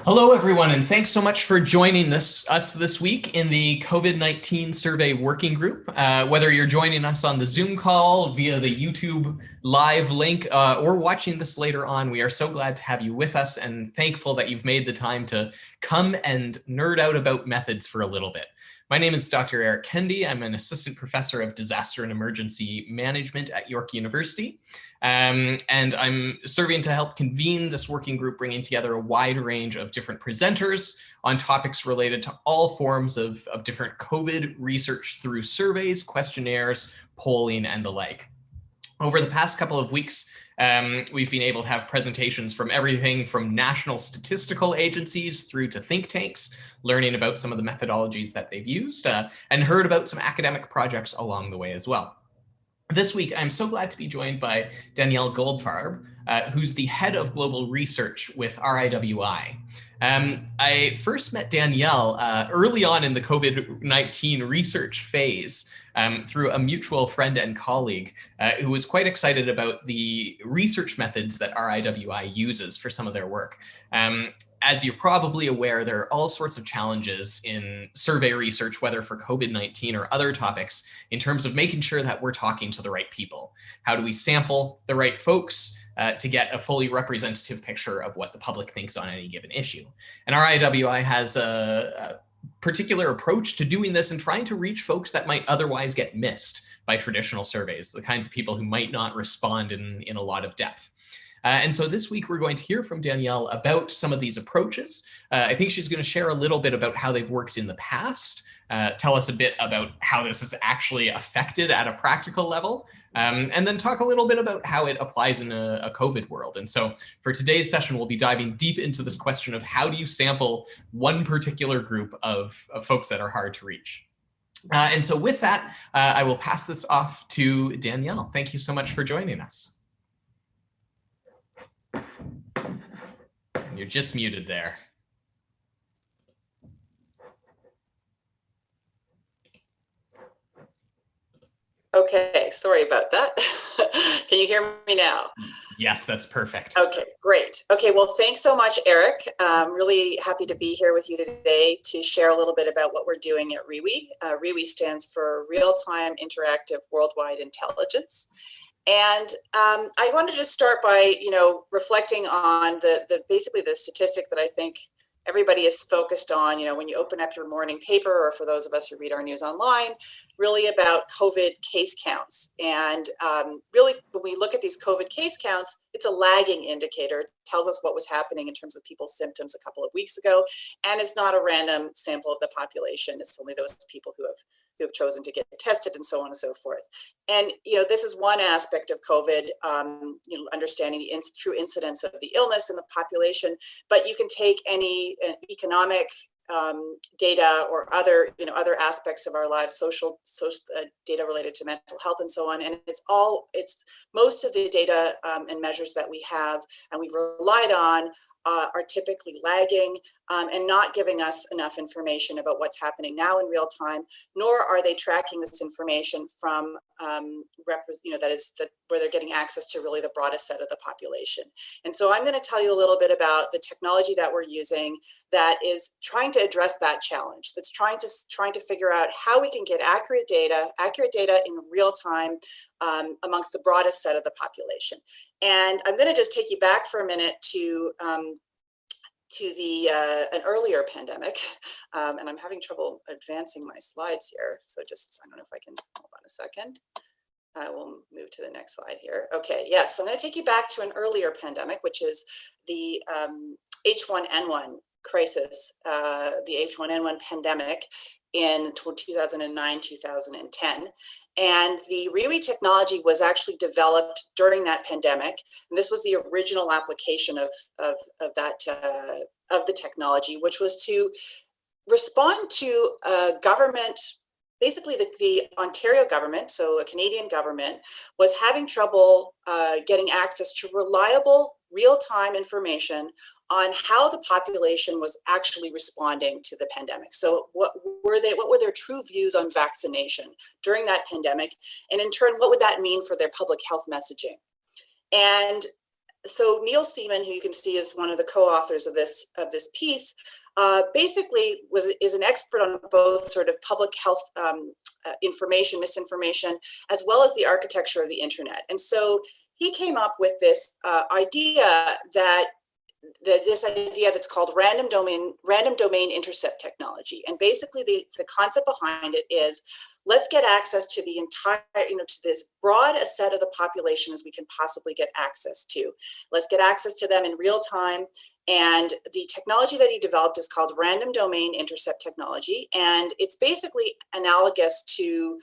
Hello, everyone, and thanks so much for joining us this week in the COVID-19 survey working group. Whether you're joining us on the Zoom call, via the YouTube live link, or watching this later on, we are so glad to have you with us and thankful that you've made the time to come and nerd out about methods for a little bit. My name is Dr. Eric Kendi. I'm an assistant professor of disaster and emergency management at York University. And I'm serving to help convene this working group, bringing together a wide range of different presenters on topics related to all forms of different COVID research through surveys, questionnaires, polling, and the like. Over the past couple of weeks, we've been able to have presentations from everything from national statistical agencies through to think tanks, learning about some of the methodologies that they've used, and heard about some academic projects along the way as well. This week, I'm so glad to be joined by Danielle Goldfarb, who's the head of global research with RIWI. I first met Danielle early on in the COVID-19 research phase through a mutual friend and colleague who was quite excited about the research methods that RIWI uses for some of their work. As you're probably aware, there are all sorts of challenges in survey research, whether for COVID-19 or other topics, in terms of making sure that we're talking to the right people. How do we sample the right folks to get a fully representative picture of what the public thinks on any given issue? And RIWI has a particular approach to doing this and trying to reach folks that might otherwise get missed by traditional surveys, the kinds of people who might not respond in a lot of depth. And so this week, we're going to hear from Danielle about some of these approaches. I think she's going to share a little bit about how they've worked in the past, tell us a bit about how this is actually affected at a practical level, and then talk a little bit about how it applies in a COVID world. And so for today's session, we'll be diving deep into this question of how do you sample one particular group of folks that are hard to reach. And so with that, I will pass this off to Danielle. Thank you so much for joining us. You're just muted there. Okay, sorry about that. Can you hear me now? Yes, that's perfect. Okay, great. Okay, well, thanks so much, Eric. I'm really happy to be here with you today to share a little bit about what we're doing at RIWI. RIWI stands for Real-Time Interactive Worldwide Intelligence. And I wanted to start by, reflecting on basically the statistic that I think everybody is focused on, when you open up your morning paper, or for those of us who read our news online, really about COVID case counts. And really, when we look at these COVID case counts, it's a lagging indicator. It tells us what was happening in terms of people's symptoms a couple of weeks ago. And it's not a random sample of the population. It's only those people who have chosen to get tested and so on and so forth. And, this is one aspect of COVID, understanding the true incidence of the illness in the population, but you can take any economic data or other aspects of our lives, social data related to mental health and so on. And it's most of the data and measures that we have and we've relied on are typically lagging and not giving us enough information about what's happening now in real time, nor are they tracking this information from where they're getting access to really the broadest set of the population. And so I'm going to tell you a little bit about the technology that we're using that is trying to address that challenge, that's trying to figure out how we can get accurate data in real time amongst the broadest set of the population. And I'm going to just take you back for a minute to an earlier pandemic, and I'm having trouble advancing my slides here. So I don't know if I can, hold on a second. We'll move to the next slide here. Okay, yes, so I'm going to take you back to an earlier pandemic, which is the H1n1 crisis, the H1n1 pandemic in 2009, 2010. And the RIWI technology was actually developed during that pandemic. And this was the original application of the technology, which was to respond to a government. Basically, the Ontario government, so a Canadian government, was having trouble getting access to reliable, real-time information on how the population was actually responding to the pandemic. So what were their true views on vaccination during that pandemic? And in turn, what would that mean for their public health messaging? And so Neil Seaman, who you can see is one of the co-authors of this piece, basically is an expert on both sort of public health information, misinformation, as well as the architecture of the internet. And so he came up with this idea that's called random domain intercept technology. And basically the concept behind it is, let's get access to the entire, to this broad a set of the population as we can possibly get access to. Let's get access to them in real time. And the technology that he developed is called random domain intercept technology. And it's basically analogous to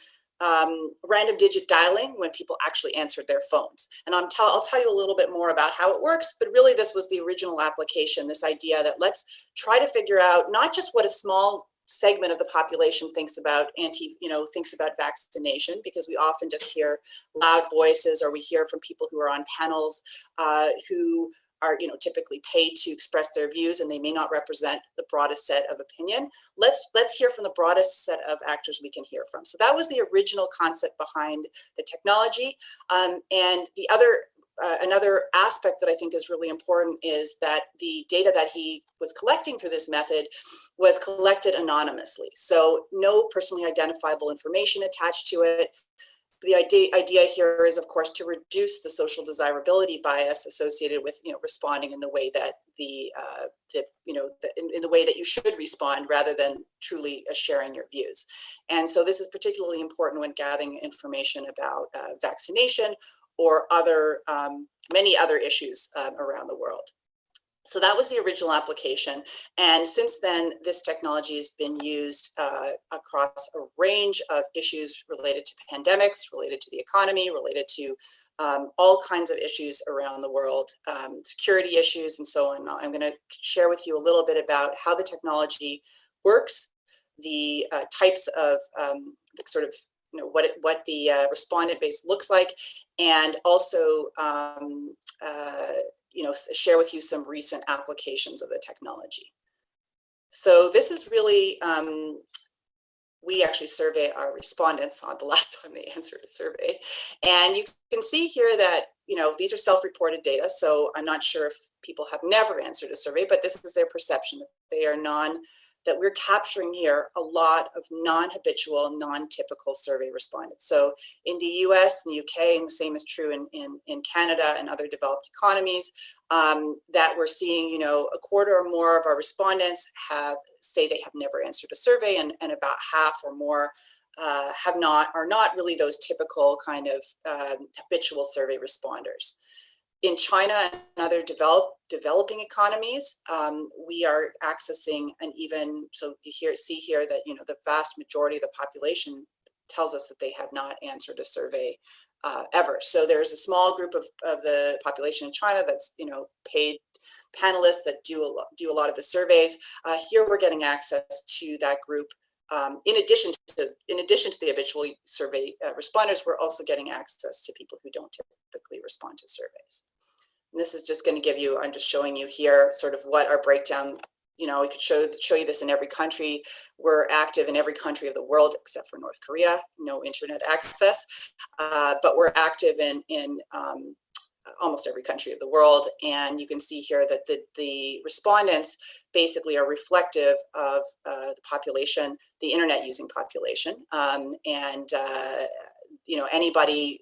random digit dialing when people actually answered their phones. And I'll tell you a little bit more about how it works, but really this was the original application, this idea that let's try to figure out not just what a small segment of the population thinks about vaccination, because we often just hear loud voices, or we hear from people who are on panels who are typically paid to express their views, and they may not represent the broadest set of opinion. Let's hear from the broadest set of actors we can hear from. So that was the original concept behind the technology. And the other another aspect that I think is really important is that the data that he was collecting through this method was collected anonymously. So no personally identifiable information attached to it. The idea here is, of course, to reduce the social desirability bias associated with responding in the way that in the way that you should respond, rather than truly sharing your views. And so this is particularly important when gathering information about vaccination or many other issues around the world. So that was the original application. And since then, this technology has been used across a range of issues related to pandemics, related to the economy, related to all kinds of issues around the world, security issues, and so on. I'm going to share with you a little bit about how the technology works, the types of what the respondent base looks like, and also share with you some recent applications of the technology. So this is really, we actually survey our respondents on the last time they answered a survey. And you can see here that, these are self-reported data. So I'm not sure if people have never answered a survey, but this is their perception, that they are that we're capturing here a lot of non-habitual, non-typical survey respondents. So in the US and the UK, and the same is true in Canada and other developed economies, that we're seeing, a quarter or more of our respondents say they have never answered a survey, and about half or more are not really those typical kind of habitual survey responders. In China and other developing economies, we are accessing so you see here that, the vast majority of the population tells us that they have not answered a survey ever. So there's a small group of the population in China that's, paid panelists that do a lot of the surveys. Here we're getting access to that group. In addition to the habitual survey responders, we're also getting access to people who don't typically respond to surveys. And this is just going to give you, I'm just showing you here sort of what our breakdown, we could show you this in every country. We're active in every country of the world except for North Korea, no internet access, but we're active in almost every country of the world. And you can see here that the respondents basically are reflective of the population, the internet using population. Anybody,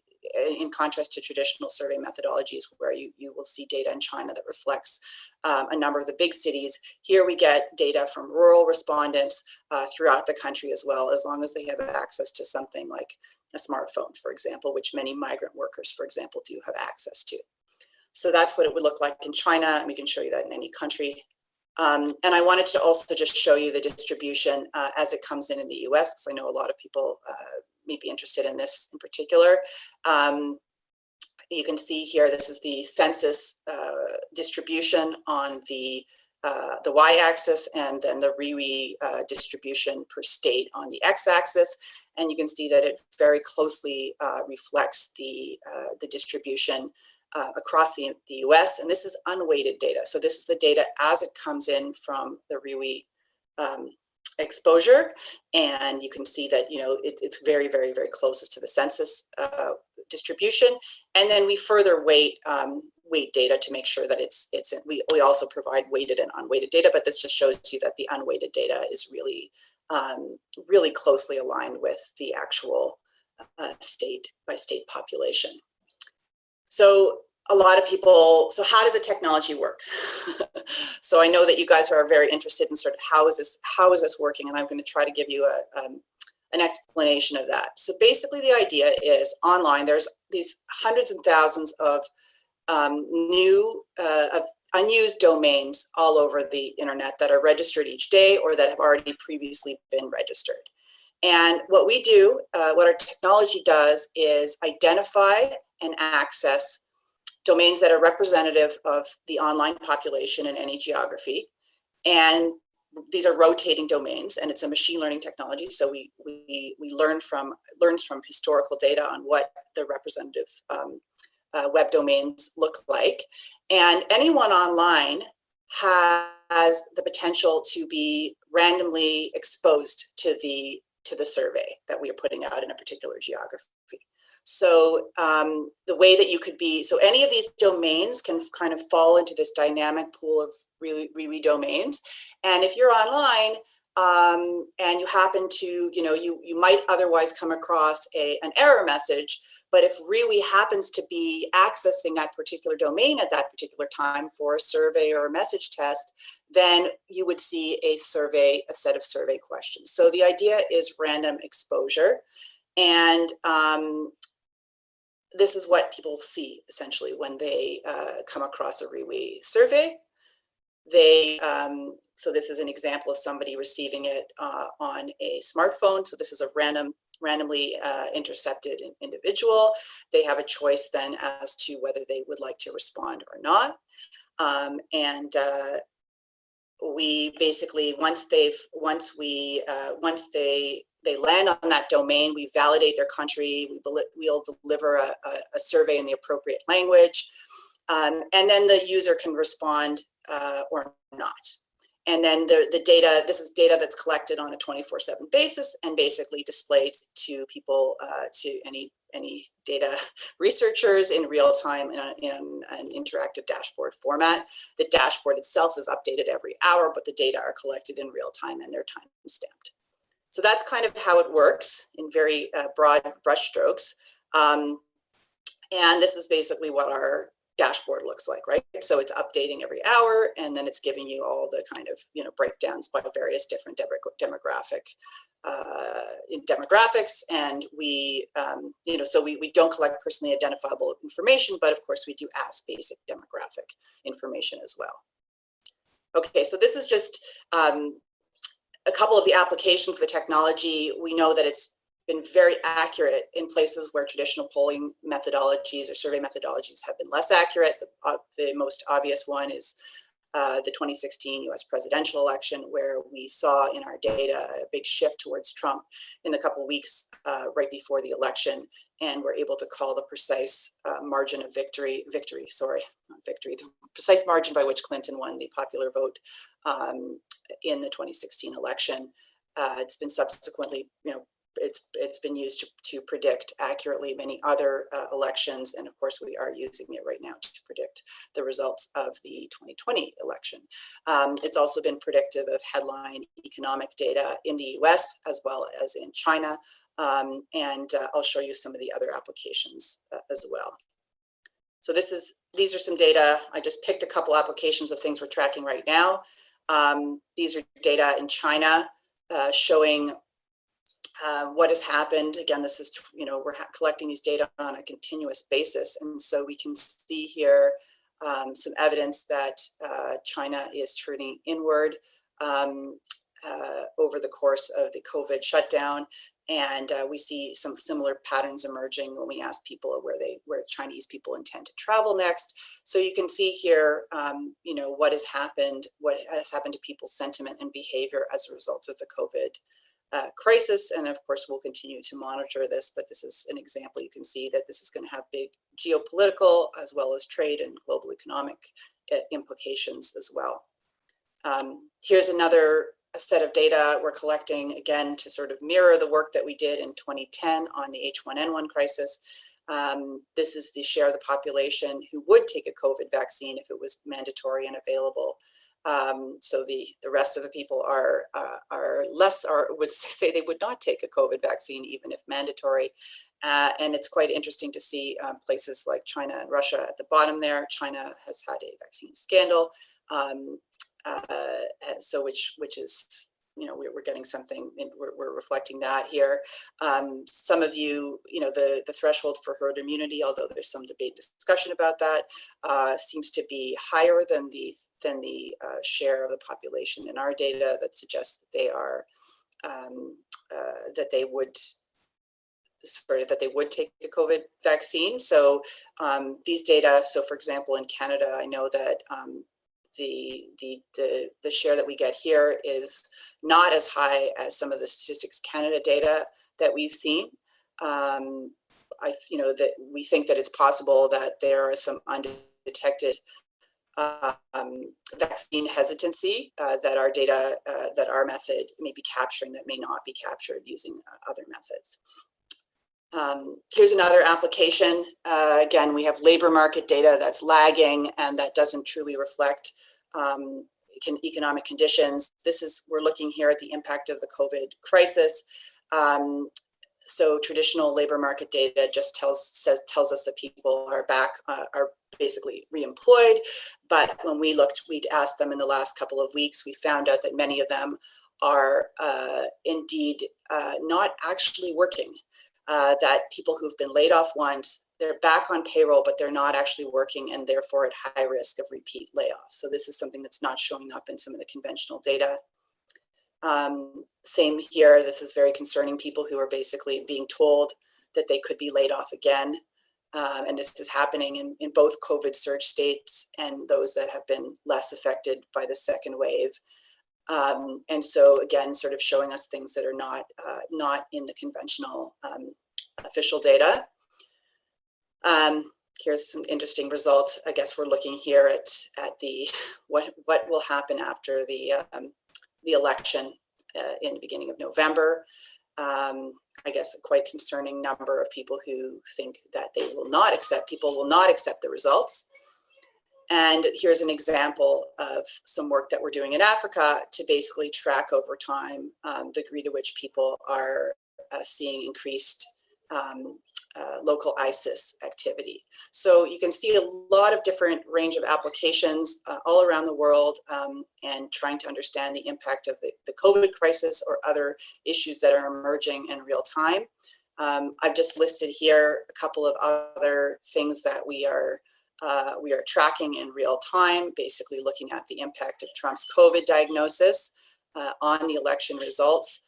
in contrast to traditional survey methodologies where you will see data in China that reflects a number of the big cities, here we get data from rural respondents throughout the country as well, as long as they have access to something like a smartphone, for example, which many migrant workers, for example, do have access to. So that's what it would look like in China, and we can show you that in any country. And I wanted to also just show you the distribution as it comes in the US, because I know a lot of people may be interested in this in particular. You can see here, this is the census distribution on the y-axis, and then the RIWI distribution per state on the x-axis. And you can see that it very closely reflects the distribution across the US, and this is unweighted data. So this is the data as it comes in from the RIWI exposure, and you can see that it's very, very, very closest to the census distribution. And then we further weight weight data to make sure that we also provide weighted and unweighted data, but this just shows you that the unweighted data is really, really closely aligned with the actual state by state population. So a lot of people, so how does the technology work? So I know that you guys are very interested in sort of how is this working, and I'm going to try to give you an explanation of that. So basically the idea is online, there's these hundreds and thousands of unused domains all over the internet that are registered each day or that have already previously been registered. And what we do, what our technology does is identify and access domains that are representative of the online population in any geography. And these are rotating domains, and it's a machine learning technology. So we learns from historical data on what the representative web domains look like. And anyone online has the potential to be randomly exposed to the survey that we are putting out in a particular geography. So the way that you could be, so any of these domains can kind of fall into this dynamic pool of RIWI domains. And if you're online and you happen to, you might otherwise come across an error message, but if RIWI happens to be accessing that particular domain at that particular time for a survey or a message test, then you would see a set of survey questions. So the idea is random exposure. And this is what people see essentially when they come across a RIWI survey. So this is an example of somebody receiving it on a smartphone. So this is a randomly intercepted individual. They have a choice then as to whether they would like to respond or not. We basically, once they land on that domain, we validate their country, we'll deliver a survey in the appropriate language, and then the user can respond or not. And then the data, this is data that's collected on a 24/7 basis and basically displayed to people, to any data researchers in real time in an interactive dashboard format. The dashboard itself is updated every hour, but the data are collected in real time and they're time stamped. So that's kind of how it works in very broad brushstrokes. And this is basically what our dashboard looks like, right? So it's updating every hour, and then it's giving you all the kind of, breakdowns by various different demographics. And we, so we don't collect personally identifiable information, but of course we do ask basic demographic information as well. Okay, so this is just a couple of the applications of the technology. We know that it's been very accurate in places where traditional polling methodologies or survey methodologies have been less accurate. The most obvious one is the 2016 US presidential election, where we saw in our data a big shift towards Trump in the couple of weeks right before the election, and we're able to call the precise margin of victory, the precise margin by which Clinton won the popular vote in the 2016 election. It's been subsequently, it's been used to predict accurately many other elections, and of course we are using it right now to predict the results of the 2020 election. It's also been predictive of headline economic data in the US as well as in China, and I'll show you some of the other applications as well. So these are some data. I just picked a couple applications of things we're tracking right now. These are data in China showing what has happened. Again, this is, we're collecting these data on a continuous basis. And so we can see here some evidence that China is turning inward over the course of the COVID shutdown. And we see some similar patterns emerging when we ask people where Chinese people intend to travel next. So you can see here, what has happened to people's sentiment and behavior as a result of the COVID crisis. And of course, we'll continue to monitor this, but this is an example. You can see that this is going to have big geopolitical as well as trade and global economic implications as well. Here's another set of data we're collecting, again, to sort of mirror the work that we did in 2010 on the H1n1 crisis. This is the share of the population who would take a COVID vaccine if it was mandatory and available. So the rest of the people are less, or would say they would not take a COVID vaccine even if mandatory. And it's quite interesting to see places like China and Russia at the bottom there. China has had a vaccine scandal, so which is, you know, we're getting something, we're reflecting that here. Some of you, you know, the threshold for herd immunity, although there's some debate discussion about that, seems to be higher than the share of the population in our data that suggests that they are that they would take a COVID vaccine. So these data, so for example, in Canada, I know that the share that we get here is not as high as some of the Statistics Canada data that we've seen. You know, that we think that it's possible that there are some undetected vaccine hesitancy that our data, that our method may be capturing that may not be captured using other methods. Here's another application. Again, we have labor market data that's lagging and that doesn't truly reflect economic conditions. We're looking here at the impact of the COVID crisis. So traditional labor market data just tells us that people are back, are basically reemployed. But when we'd asked them in the last couple of weeks, we found out that many of them are indeed not actually working. That people who've been laid off once, they're back on payroll, but they're not actually working and therefore at high risk of repeat layoffs. So this is something that's not showing up in some of the conventional data. Same here, this is very concerning, people who are basically being told that they could be laid off again. And this is happening in both COVID surge states and those that have been less affected by the second wave. And so again, sort of showing us things that are not in the conventional official data. Here's some interesting results. I guess we're looking here at the what will happen after the election in the beginning of November. I guess a quite concerning number of people who think that people will not accept the results. And here's an example of some work that we're doing in Africa to basically track over time the degree to which people are seeing increased local ISIS activity. So you can see a lot of different range of applications all around the world, and trying to understand the impact of the COVID crisis or other issues that are emerging in real time. I've just listed here a couple of other things that we are tracking in real time, basically looking at the impact of Trump's COVID diagnosis on the election results.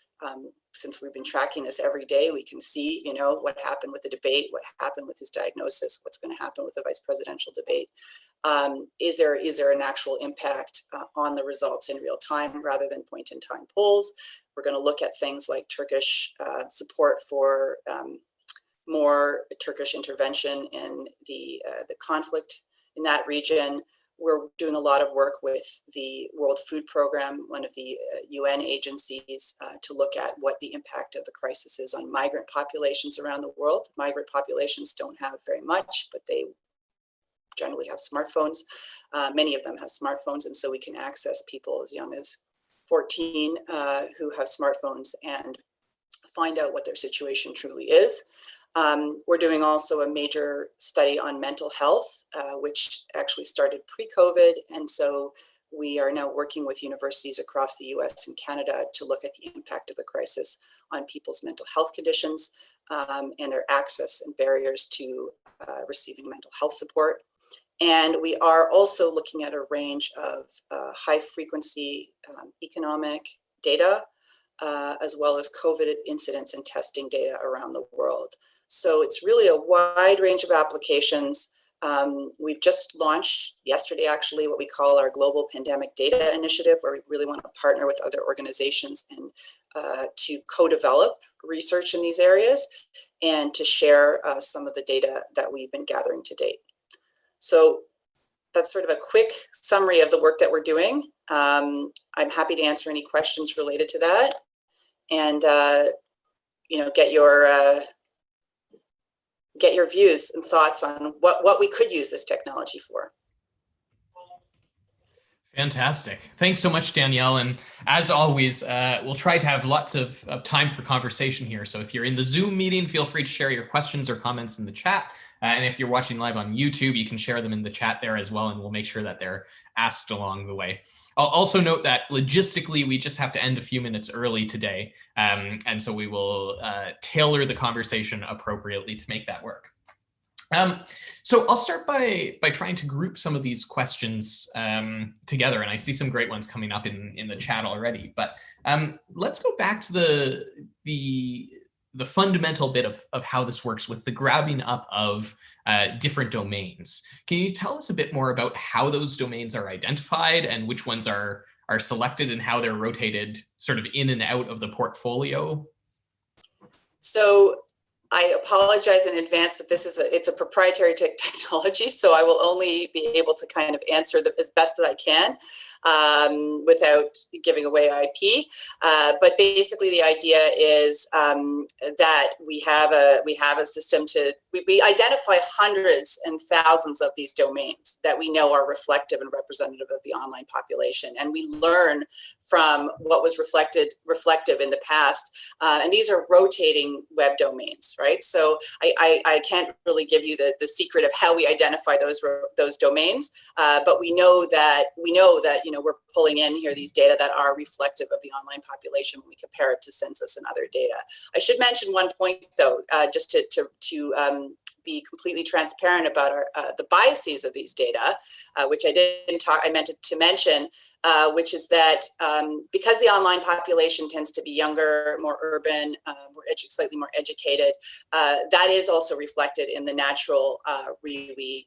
Since we've been tracking this every day, we can see, you know, what happened with the debate, what happened with his diagnosis, what's going to happen with the vice presidential debate. Is there an actual impact on the results in real time rather than point-in-time polls? We're going to look at things like Turkish support for more Turkish intervention in the conflict in that region. We're doing a lot of work with the World Food Program, one of the UN agencies, to look at what the impact of the crisis is on migrant populations around the world. Migrant populations don't have very much, but they generally have smartphones. Many of them have smartphones, and so we can access people as young as 14 who have smartphones and find out what their situation truly is. We're doing also a major study on mental health, which actually started pre-COVID. And so we are now working with universities across the US and Canada to look at the impact of the crisis on people's mental health conditions and their access and barriers to receiving mental health support. And we are also looking at a range of high frequency economic data, as well as COVID incidence and testing data around the world. So it's really a wide range of applications. We've just launched yesterday, actually, what we call our Global Pandemic Data Initiative, where we really want to partner with other organizations and to co-develop research in these areas and to share some of the data that we've been gathering to date. So that's sort of a quick summary of the work that we're doing. I'm happy to answer any questions related to that, and you know, get your get your views and thoughts on what we could use this technology for. Fantastic. Thanks so much, Danielle. And as always, we'll try to have lots of time for conversation here. So if you're in the Zoom meeting, feel free to share your questions or comments in the chat. And if you're watching live on YouTube, you can share them in the chat there as well, and we'll make sure that they're asked along the way. I'll also note that logistically, we just have to end a few minutes early today. And so we will tailor the conversation appropriately to make that work. So I'll start by trying to group some of these questions together, and I see some great ones coming up in the chat already. But let's go back to the fundamental bit of how this works with the grabbing up of different domains. Can you tell us a bit more about how those domains are identified and which ones are selected and how they're rotated sort of in and out of the portfolio? So I apologize in advance, but it's a proprietary technology, so I will only be able to kind of answer as best as I can without giving away IP. But basically, the idea is that we have a system we identify hundreds and thousands of these domains that we know are reflective and representative of the online population, and we learn from what was reflective in the past. And these are rotating web domains, right? So I can't really give you the secret of how we identify those domains, but we know that we're pulling in here these data that are reflective of the online population when we compare it to census and other data. I should mention one point though, just to be completely transparent about the biases of these data, which I meant to mention, which is that because the online population tends to be younger, more urban, slightly more educated, that is also reflected in the natural RIWI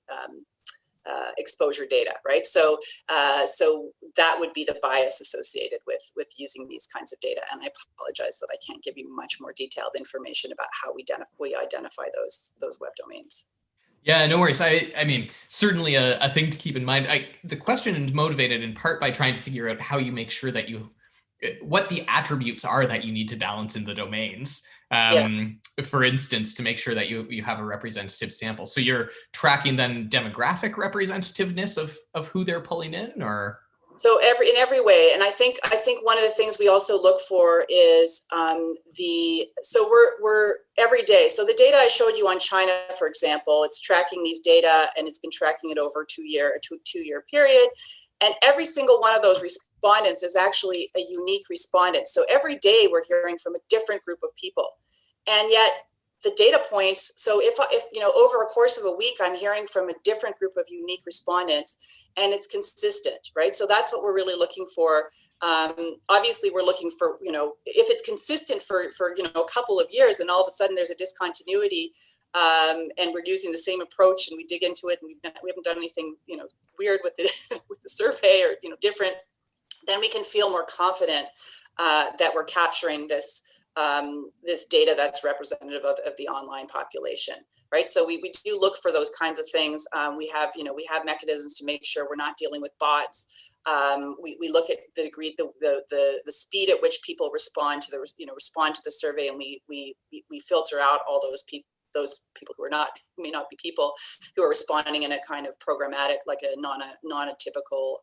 exposure data, right? So that would be the bias associated with using these kinds of data. And I apologize that I can't give you much more detailed information about how we identify those web domains. Yeah, no worries. I mean, certainly a thing to keep in mind. The question is motivated in part by trying to figure out how you make sure that what the attributes are that you need to balance in the domains. For instance, to make sure that you have a representative sample. So you're tracking then demographic representativeness of who they're pulling in, or? So in every way, and I think one of the things we also look for is we're every day. So the data I showed you on China, for example, it's tracking these data, and it's been tracking it over a two-year period, and every single one of those respondents is actually a unique respondent. So every day we're hearing from a different group of people, and yet the data points. So if over a course of a week, I'm hearing from a different group of unique respondents, and it's consistent, right? So that's what we're really looking for. Obviously, we're looking for, if it's consistent for a couple of years, and all of a sudden there's a discontinuity, and we're using the same approach, and we dig into it, and we haven't done anything, weird with the with the survey or different, then we can feel more confident that we're capturing this data that's representative of the online population, right? So we do look for those kinds of things. We have mechanisms to make sure we're not dealing with bots. We look at the degree, the speed at which people respond to the survey, and we filter out all those people who may not be people who are responding in a kind of programmatic, like a non-typical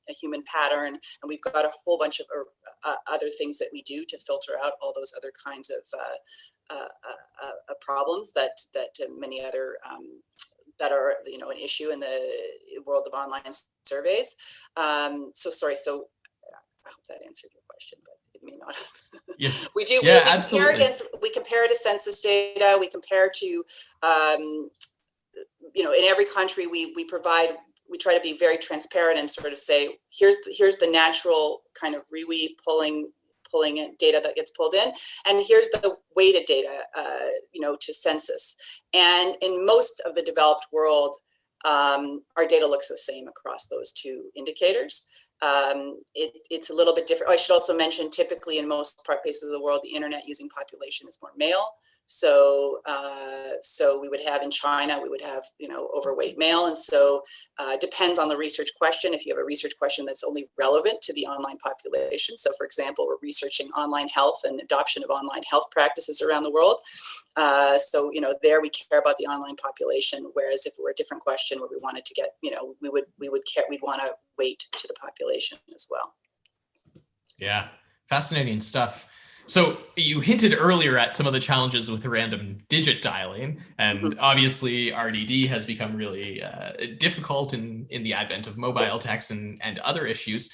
a human pattern. And we've got a whole bunch of other things that we do to filter out all those other kinds of problems that many other that are an issue in the world of online surveys. So I hope that answered your question, but it may not have. Yeah. We Absolutely. We compare to census data. We compare to, in every country we try to be very transparent and sort of say, here's the natural kind of RIWI pulling in data that gets pulled in, and here's the weighted data, to census. And in most of the developed world, our data looks the same across those two indicators. It's a little bit different. I should also mention, typically in most places of the world, the internet using population is more male. So we would have in China, we would have, overweight male. And so depends on the research question. If you have a research question that's only relevant to the online population. So for example, we're researching online health and adoption of online health practices around the world. So, there we care about the online population. Whereas if it were a different question where we wanted to get, we'd want to weight to the population as well. Yeah, fascinating stuff. So you hinted earlier at some of the challenges with random digit dialing, and obviously RDD has become really difficult in the advent of mobile text and other issues.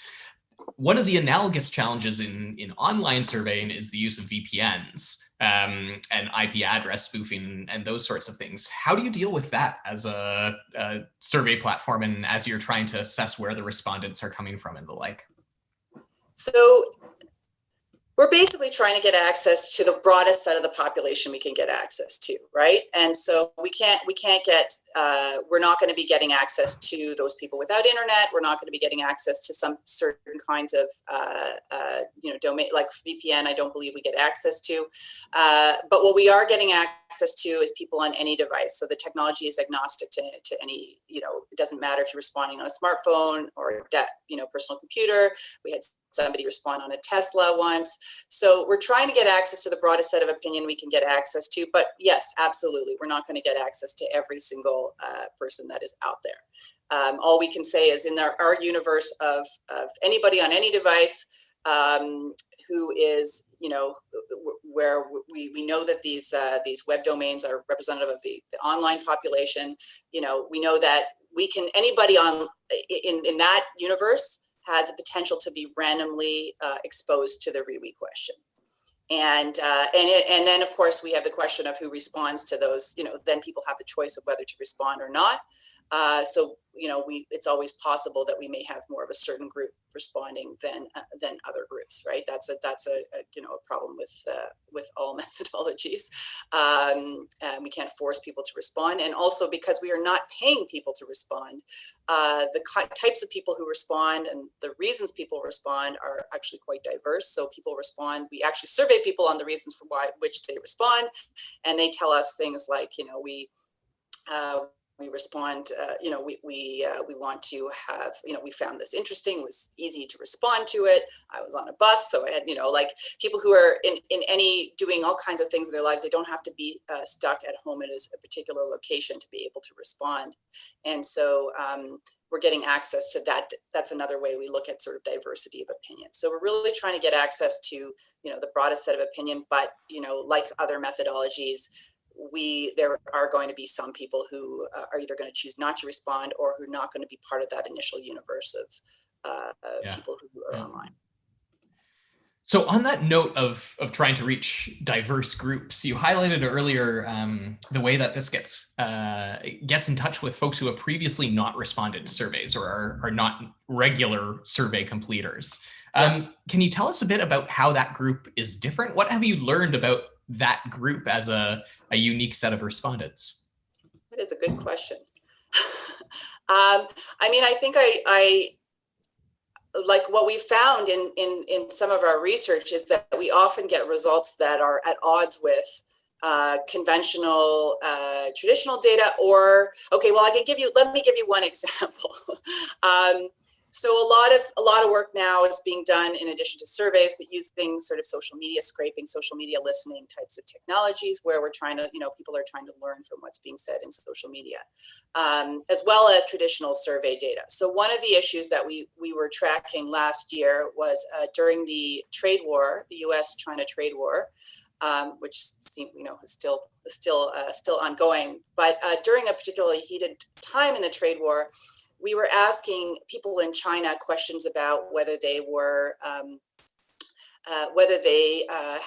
One of the analogous challenges in online surveying is the use of VPNs and IP address spoofing and those sorts of things. How do you deal with that as a survey platform and as you're trying to assess where the respondents are coming from and the like? So we're basically trying to get access to the broadest set of the population we can get access to, right? And so we're not going to be getting access to those people without internet. We're not going to be getting access to some certain kinds of, domain, like VPN, I don't believe we get access to. But what we are getting access to is people on any device. So the technology is agnostic to any, it doesn't matter if you're responding on a smartphone or personal computer. We had somebody respond on a Tesla once. So we're trying to get access to the broadest set of opinion we can get access to. But yes, absolutely, we're not going to get access to every single person that is out there. All we can say is in our universe of anybody on any device who is, where we know that these web domains are representative of the online population. We know that anybody in that universe has a potential to be randomly exposed to the RIWI question. And then of course we have the question of who responds to those, then people have the choice of whether to respond or not. So it's always possible that we may have more of a certain group responding than other groups, right? That's a problem with all methodologies. And we can't force people to respond, and also because we are not paying people to respond, the types of people who respond and the reasons people respond are actually quite diverse. So people respond. We actually survey people on the reasons for which they respond, and they tell us things like, we respond, we want to have, we found this interesting, it was easy to respond to it. I was on a bus, so I had, like people who are in doing all kinds of things in their lives, they don't have to be stuck at home at a particular location to be able to respond. And so we're getting access to that. That's another way we look at sort of diversity of opinion. So we're really trying to get access to, the broadest set of opinion, but, like other methodologies, there are going to be some people who are either going to choose not to respond or who are not going to be part of that initial universe of people who are online. So on that note of trying to reach diverse groups, you highlighted earlier the way that this gets in touch with folks who have previously not responded to surveys or are not regular survey completers. Can you tell us a bit about how that group is different? What have you learned about that group as a unique set of respondents? That is a good question. I think I like what we found in some of our research is that we often get results that are at odds with conventional traditional data. Or let me give you one example. So a lot of work now is being done in addition to surveys, but using sort of social media scraping, social media listening types of technologies where we're trying to, people are trying to learn from what's being said in social media, as well as traditional survey data. So one of the issues that we were tracking last year was during the trade war, the U.S.-China trade war, which seems, is still ongoing. But during a particularly heated time in the trade war, we were asking people in China questions about whether they were,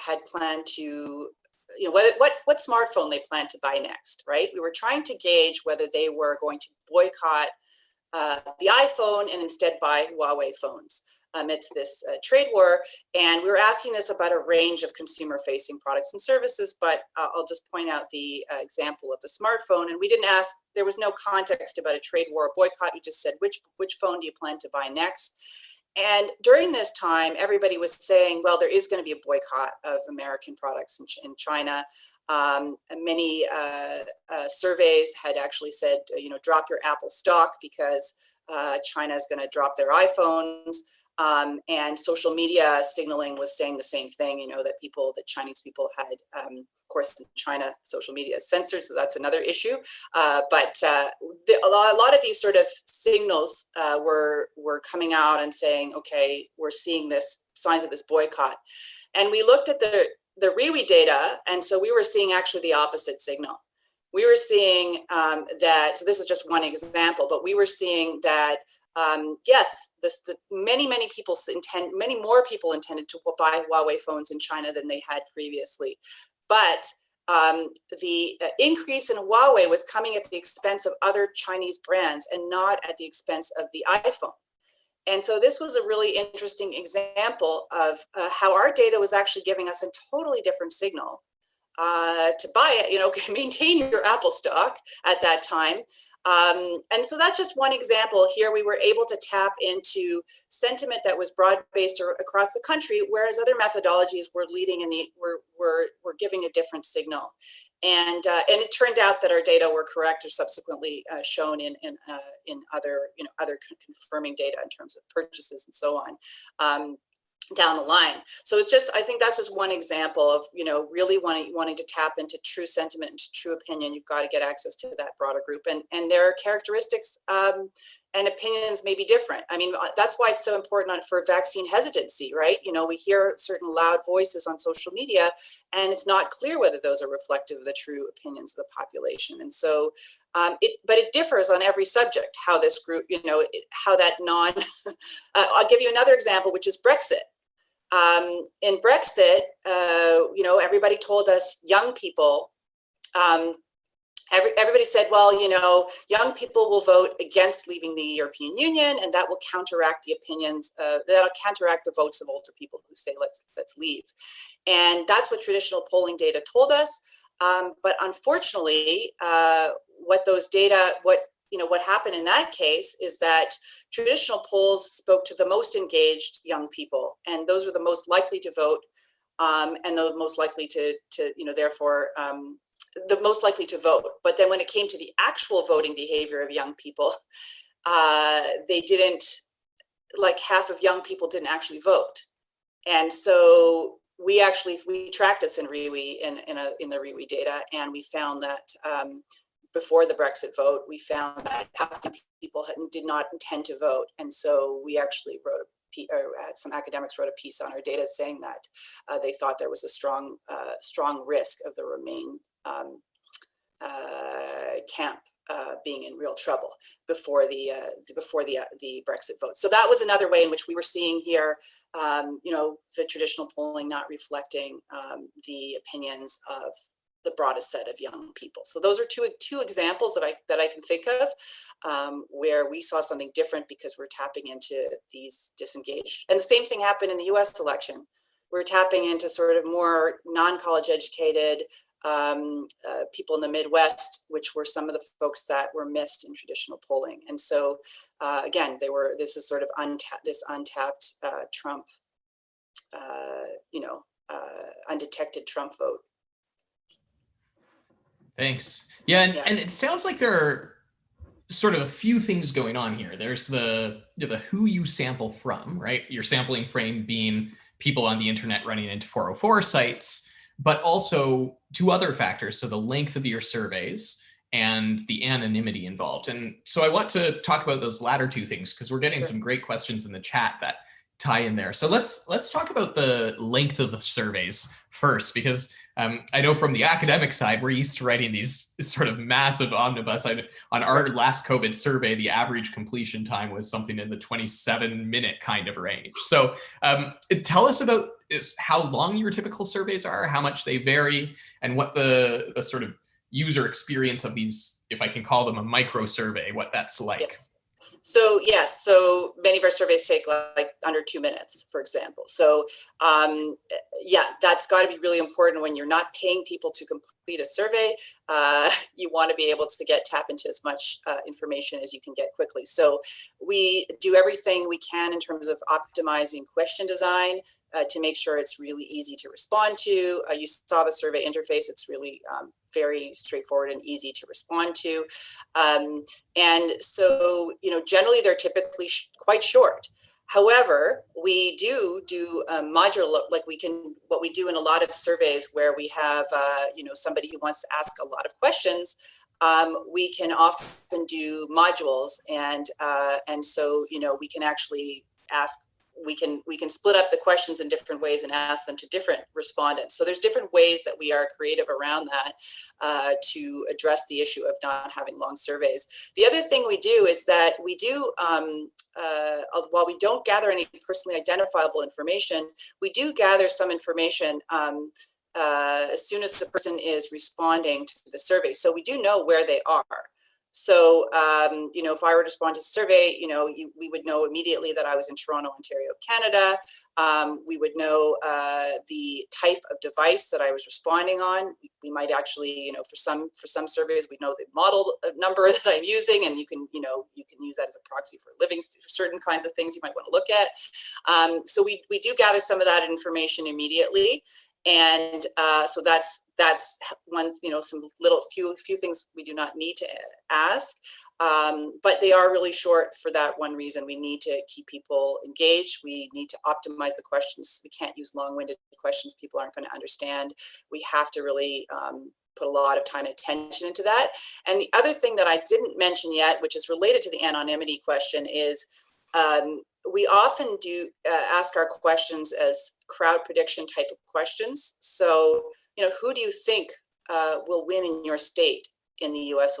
had planned to, what smartphone they planned to buy next, right? We were trying to gauge whether they were going to boycott the iPhone and instead buy Huawei phones amidst this trade war. And we were asking this about a range of consumer-facing products and services, but I'll just point out the example of the smartphone. And we didn't ask, there was no context about a trade war or boycott. We just said, which phone do you plan to buy next? And during this time, everybody was saying, well, there is going to be a boycott of American products in China. Many surveys had actually said, drop your Apple stock because China is going to drop their iPhones. And social media signaling was saying the same thing, that Chinese people had, of course, in China, social media is censored, so that's another issue. But a lot of these sort of signals were coming out and saying, okay, we're seeing signs of this boycott. And we looked at the RIWI data, and so we were seeing actually the opposite signal. We were seeing that, so this is just one example, but we were seeing that yes, many more people intended to buy Huawei phones in China than they had previously. But the increase in Huawei was coming at the expense of other Chinese brands and not at the expense of the iPhone. And so this was a really interesting example of how our data was actually giving us a totally different signal to buy it, maintain your Apple stock at that time. And so that's just one example. Here we were able to tap into sentiment that was broad-based across the country, whereas other methodologies were were giving a different signal. And it turned out that our data were correct, or subsequently shown in other other confirming data in terms of purchases and so on. Down the line. So it's just, I think that's just one example of, really wanting to tap into true sentiment, into true opinion. You've got to get access to that broader group, and their characteristics and opinions may be different. I mean, that's why it's so important for vaccine hesitancy, right? We hear certain loud voices on social media, and it's not clear whether those are reflective of the true opinions of the population. And so, but it differs on every subject, how this group, how that I'll give you another example, which is Brexit. In Brexit, everybody told us young people, everybody said, well, young people will vote against leaving the European Union, and that will counteract the opinions, that'll counteract the votes of older people who say, let's leave. And that's what traditional polling data told us. But unfortunately, what happened in that case is that traditional polls spoke to the most engaged young people, and those were the most likely to vote, and the most likely to therefore, the most likely to vote. But then when it came to the actual voting behavior of young people, they didn't, like half of young people didn't actually vote. And so we tracked this in RIWI, in the RIWI data, and we found that before the Brexit vote, we found that half the people did not intend to vote. And so we actually some academics wrote a piece on our data saying that they thought there was a strong risk of the Remain camp being in real trouble before the Brexit vote. So that was another way in which we were seeing here, the traditional polling not reflecting the opinions of the broadest set of young people. So those are two examples that I can think of where we saw something different because we're tapping into these disengaged. And the same thing happened in the US election. We're tapping into sort of more non-college educated people in the Midwest, which were some of the folks that were missed in traditional polling. And so again, this is sort of untapped Trump, undetected Trump vote. Thanks. Yeah, and it sounds like there are sort of a few things going on here. There's the who you sample from, right? Your sampling frame being people on the internet running into 404 sites, but also two other factors. So the length of your surveys and the anonymity involved. And so I want to talk about those latter two things because we're getting some great questions in the chat that tie in there. So let's talk about the length of the surveys first, because I know from the academic side, we're used to writing these sort of massive omnibus. On our last COVID survey, the average completion time was something in the 27-minute kind of range. So tell us about how long your typical surveys are, how much they vary, and what the sort of user experience of these, if I can call them a micro survey, what that's like. Yes. So yes, so many of our surveys take like under 2 minutes, for example. So yeah, that's got to be really important when you're not paying people to complete a survey. You want to be able to tap into as much information as you can get quickly. So we do everything we can in terms of optimizing question design to make sure it's really easy to respond to. You saw the survey interface. It's really very straightforward and easy to respond to. And so, generally they're typically quite short. However, we do modular, like what we do in a lot of surveys where we have, somebody who wants to ask a lot of questions. We can often do modules, and so we can actually ask. We can split up the questions in different ways and ask them to different respondents. So there's different ways that we are creative around that to address the issue of not having long surveys. The other thing we do is that we do, while we don't gather any personally identifiable information, we do gather some information as soon as the person is responding to the survey. So we do know where they are. So, if I were to respond to a survey, we would know immediately that I was in Toronto, Ontario, Canada. We would know the type of device that I was responding on. We might actually, for some surveys, we know the model number that I'm using, and you can use that as a proxy for certain kinds of things you might want to look at. So we do gather some of that information immediately. And so that's one, some few things we do not need to ask, but they are really short for that one reason. We need to keep people engaged. We need to optimize the questions. We can't use long-winded questions people aren't going to understand. We have to really put a lot of time and attention into that. And the other thing that I didn't mention yet, which is related to the anonymity question, is we often do ask our questions as crowd prediction type of questions. So, who do you think will win in your state in the U.S.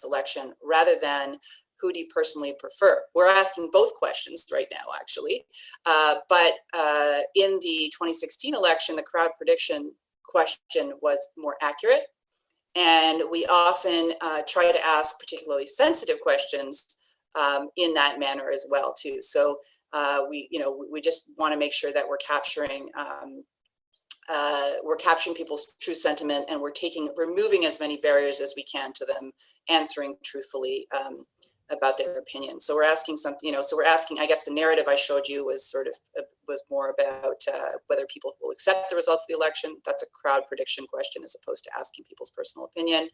election, rather than who do you personally prefer? We're asking both questions right now, actually. But in the 2016 election, the crowd prediction question was more accurate, and we often try to ask particularly sensitive questions in that manner as well too. So we just want to make sure that we're capturing people's true sentiment, and we're removing as many barriers as we can to them answering truthfully about their opinion. So we're asking something, I guess the narrative I showed you was was more about whether people will accept the results of the election. That's a crowd prediction question as opposed to asking people's personal opinion.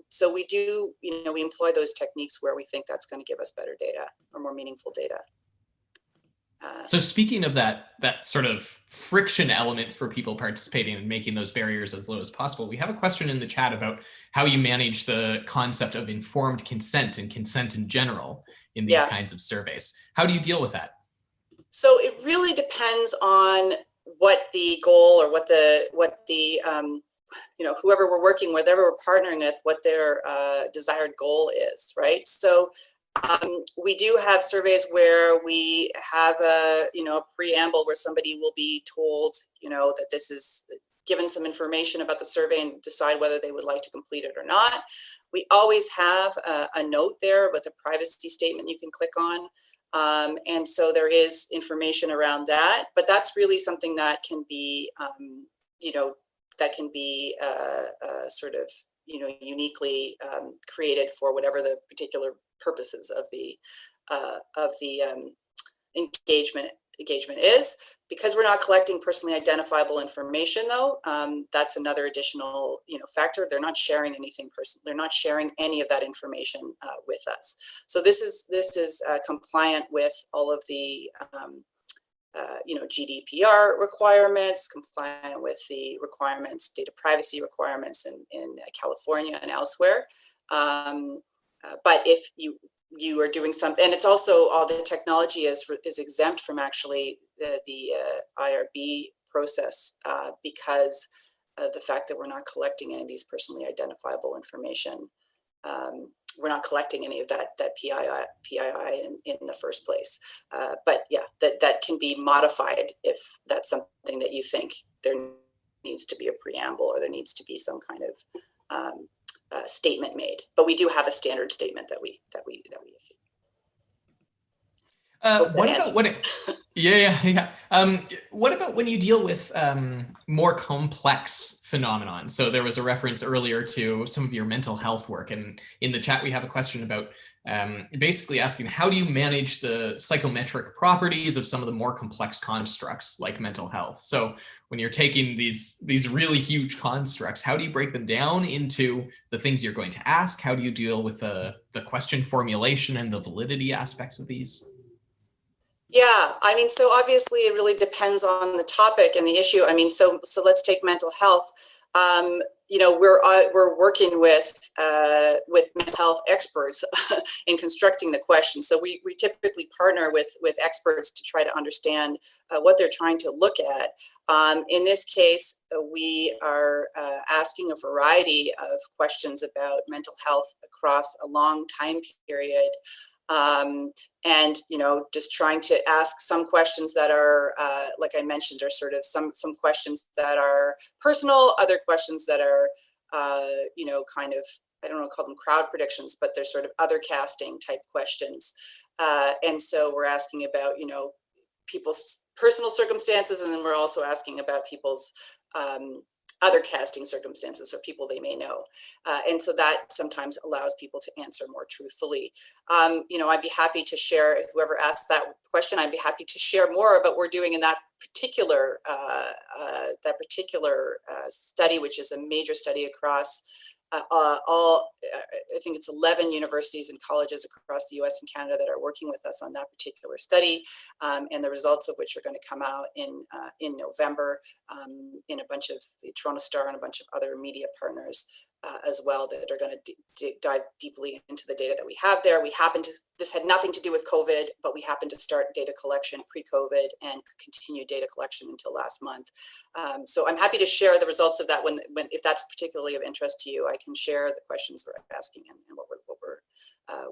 So we do, we employ those techniques where we think that's going to give us better data or more meaningful data. So speaking of that sort of friction element for people participating and making those barriers as low as possible, we have a question in the chat about how you manage the concept of informed consent and consent in general in these kinds of surveys. How do you deal with that? So it really depends on what the goal or what the whoever we're working with, whoever we're partnering with, what their desired goal is, right? So we do have surveys where we have a preamble where somebody will be told, that this is given some information about the survey and decide whether they would like to complete it or not. We always have a note there with a privacy statement you can click on. And so there is information around that, but that's really something that can be, uniquely created for whatever the particular purposes of the engagement is. Because we're not collecting personally identifiable information, though, that's another additional factor. They're not sharing anything they're not sharing any of that information with us. So this is compliant with all of the GDPR requirements, compliant with the requirements, data privacy requirements in California and elsewhere. But if you are doing something, and it's also all the technology is exempt from actually the IRB process because of the fact that we're not collecting any of these personally identifiable information. We're not collecting any of that PII in the first place. But yeah, that can be modified if that's something that you think there needs to be a preamble or there needs to be some kind of statement made. But we do have a standard statement that we issue. What about what about when you deal with more complex phenomenon? So there was a reference earlier to some of your mental health work, and in the chat we have a question about basically asking, how do you manage the psychometric properties of some of the more complex constructs like mental health? So when you're taking these really huge constructs, how do you break them down into the things you're going to ask? How do you deal with the question formulation and the validity aspects of these? Yeah, I mean, so obviously it really depends on the topic and the issue. I mean, so let's take mental health. You know, we're working with mental health experts in constructing the question. So we typically partner with experts to try to understand what they're trying to look at. In this case, we are asking a variety of questions about mental health across a long time period. And, you know, just trying to ask some questions that are, like I mentioned, are sort of some questions that are personal, other questions that are, you know, kind of, I don't want to call them crowd predictions, but they're sort of other casting type questions. And so we're asking about, you know, people's personal circumstances, and then we're also asking about people's other casting circumstances, so people they may know. And so that sometimes allows people to answer more truthfully. You know, I'd be happy to share, if whoever asked that question, I'd be happy to share more about what we're doing in that particular study, which is a major study across I think it's 11 universities and colleges across the US and Canada that are working with us on that particular study, and the results of which are going to come out in November, in a bunch of the Toronto Star and a bunch of other media partners as well, that are going to dive deeply into the data that we have there. This had nothing to do with COVID, but we happened to start data collection pre-COVID and continue data collection until last month. So I'm happy to share the results of that if that's particularly of interest to you. I can share the questions we're asking and what we're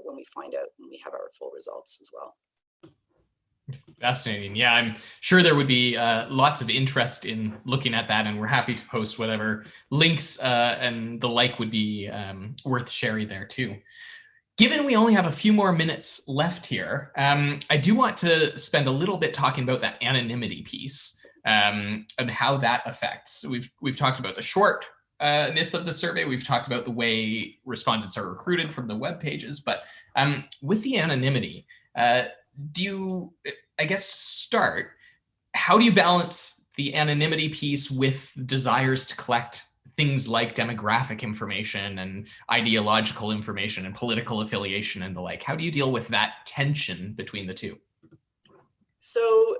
when we find out, when we have our full results as well. Fascinating. Yeah, I'm sure there would be lots of interest in looking at that, and we're happy to post whatever links and the like would be worth sharing there too. Given we only have a few more minutes left here, I do want to spend a little bit talking about that anonymity piece and how that affects. We've talked about the shortness of the survey. We've talked about the way respondents are recruited from the web pages, but with the anonymity, do you, I guess, start, how do you balance the anonymity piece with desires to collect things like demographic information and ideological information and political affiliation and the like? How do you deal with that tension between the two? So,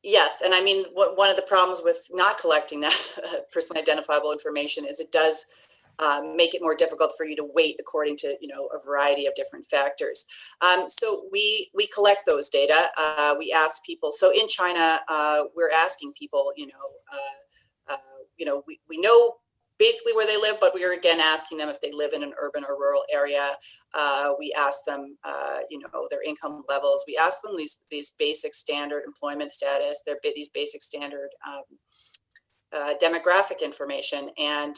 yes, and I mean, one of the problems with not collecting that personally identifiable information is it does make it more difficult for you to weight according to, you know, a variety of different factors. So we collect those data. We ask people. So in China, we're asking people, you know, we know basically where they live, but we are again asking them if they live in an urban or rural area. We ask them, you know, their income levels. We ask them these basic standard employment status, these basic standard demographic information. And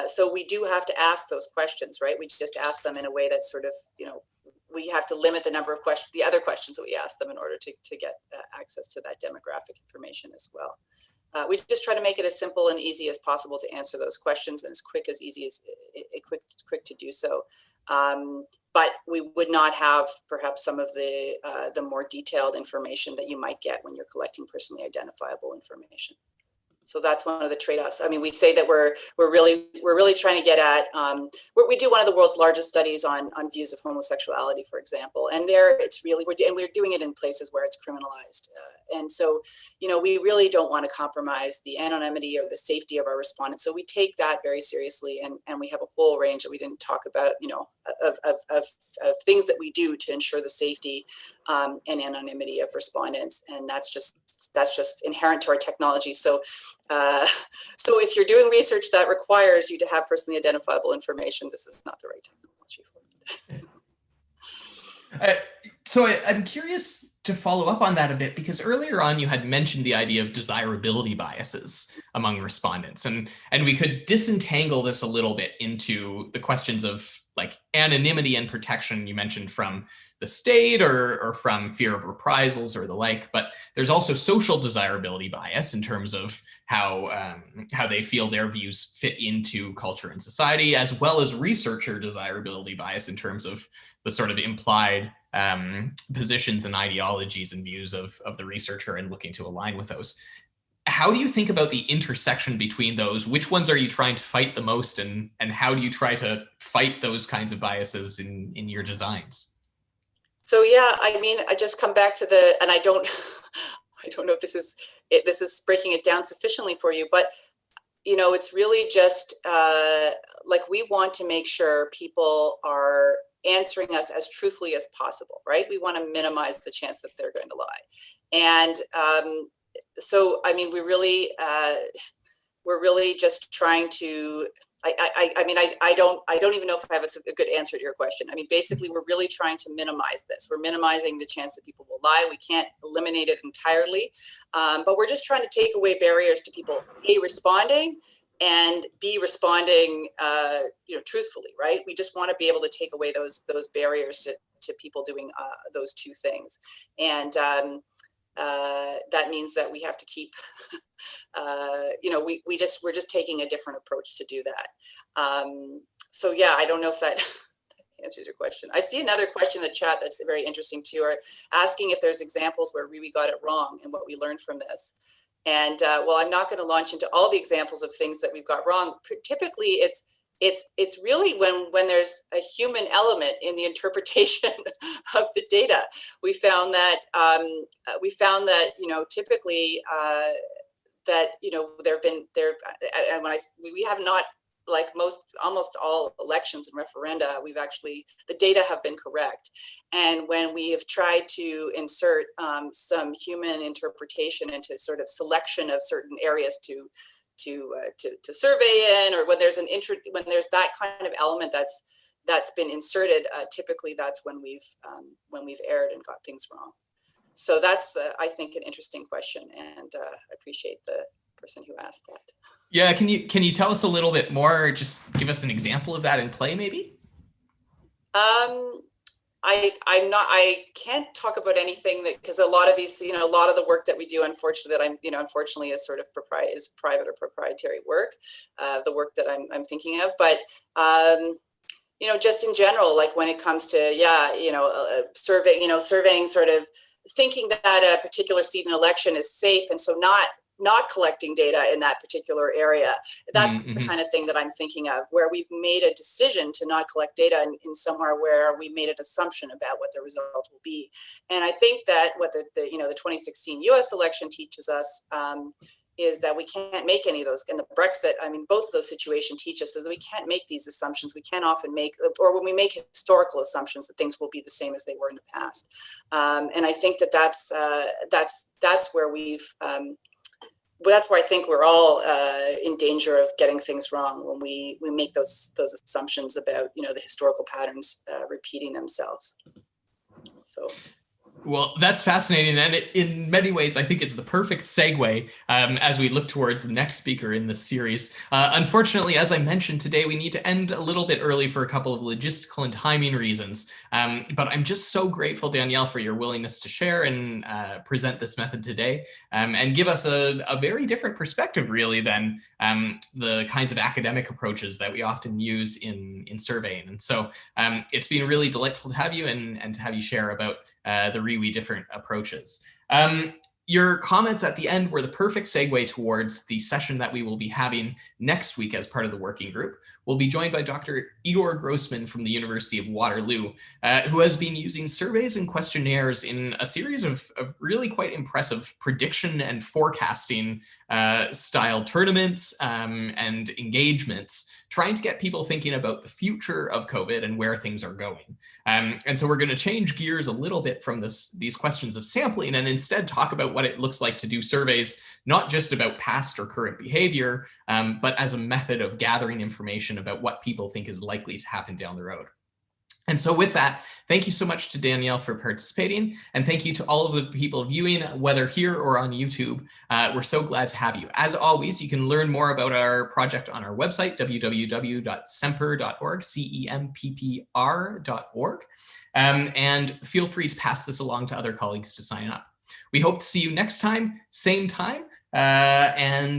so we do have to ask those questions, right? We just ask them in a way that's sort of, you know, we have to limit the number of questions, the other questions that we ask them in order to get access to that demographic information as well. We just try to make it as simple and easy as possible to answer those questions, and as quick to do so. But we would not have perhaps some of the more detailed information that you might get when you're collecting personally identifiable information. So that's one of the trade-offs. I mean, we say that we're really trying to get at. We do one of the world's largest studies on views of homosexuality, for example, and there it's really we're doing it in places where it's criminalized, and so, you know, we really don't want to compromise the anonymity or the safety of our respondents. So we take that very seriously, and we have a whole range that we didn't talk about, you know, of things that we do to ensure the safety and anonymity of respondents, and that's just inherent to our technology. So if you're doing research that requires you to have personally identifiable information, this is not the right technology for it. So I'm curious to follow up on that a bit, because earlier on you had mentioned the idea of desirability biases among respondents, and we could disentangle this a little bit into the questions of like anonymity and protection you mentioned from the state or from fear of reprisals or the like, but there's also social desirability bias in terms of how they feel their views fit into culture and society, as well as researcher desirability bias in terms of the sort of implied positions and ideologies and views of the researcher and looking to align with those. How do you think about the intersection between those? Which ones are you trying to fight the most, and how do you try to fight those kinds of biases in your designs? So yeah, I mean, I just come back to and I don't know if this is breaking it down sufficiently for you, but it's really just like we want to make sure people are answering us as truthfully as possible, right? We want to minimize the chance that they're going to lie. And so, I mean, we're really just trying to, I mean, I don't even know if I have a good answer to your question. I mean, basically, we're really trying to minimize this. We're minimizing the chance that people will lie. We can't eliminate it entirely, but we're just trying to take away barriers to people A, responding, and B, responding, truthfully, right? We just want to be able to take away those barriers to people doing those two things, and that means that we have to keep, we're just taking a different approach to do that. So yeah, I don't know if that answers your question. I see another question in the chat that's very interesting too, or asking if there's examples where RIWI got it wrong and what we learned from this. And well, I'm not going to launch into all the examples of things that we've got wrong. Typically, it's really when there's a human element in the interpretation of the data. We found that typically that we have not, like almost all elections and referenda, the data have been correct. And when we have tried to insert some human interpretation into sort of selection of certain areas to survey in, or when there's that kind of element that's been inserted, typically that's when we've erred and got things wrong. So that's I think an interesting question, and I appreciate the person who asked that. Yeah, can you tell us a little bit more, or just give us an example of that in play, maybe? I can't talk about anything that, because a lot of these, a lot of the work that we do, unfortunately is sort of private or proprietary work, the work that I'm thinking of. But just in general, like when it comes to surveying, sort of thinking that a particular seat in an election is safe, and so not collecting data in that particular area. That's the kind of thing that I'm thinking of, where we've made a decision to not collect data in somewhere where we made an assumption about what the result will be. And I think that what the 2016 US election teaches us is that we can't make any of those. And the Brexit, I mean, both of those situations teach us that we can't make these assumptions. We can't often make, or when we make historical assumptions, that things will be the same as they were in the past. And I think that's where that's where I think we're all in danger of getting things wrong, when we make those assumptions about the historical patterns repeating themselves. So. Well, that's fascinating, and in many ways, I think it's the perfect segue as we look towards the next speaker in this series. Unfortunately, as I mentioned today, we need to end a little bit early for a couple of logistical and timing reasons. But I'm just so grateful, Danielle, for your willingness to share and present this method today, and give us a very different perspective, really, than the kinds of academic approaches that we often use in surveying. And so it's been really delightful to have you and to have you share about the RIWI different approaches. Your comments at the end were the perfect segue towards the session that we will be having next week as part of the working group. We'll be joined by Dr. Igor Grossman from the University of Waterloo, who has been using surveys and questionnaires in a series of really quite impressive prediction and forecasting style tournaments and engagements, trying to get people thinking about the future of COVID and where things are going. And so we're going to change gears a little bit from these questions of sampling, and instead talk about what it looks like to do surveys, not just about past or current behavior, but as a method of gathering information about what people think is likely to happen down the road. And so with that, thank you so much to Danielle for participating, and thank you to all of the people viewing, whether here or on YouTube. We're so glad to have you. As always, you can learn more about our project on our website, www.cempr.org, CEMPPR.org, and feel free to pass this along to other colleagues to sign up. We hope to see you next time, same time, and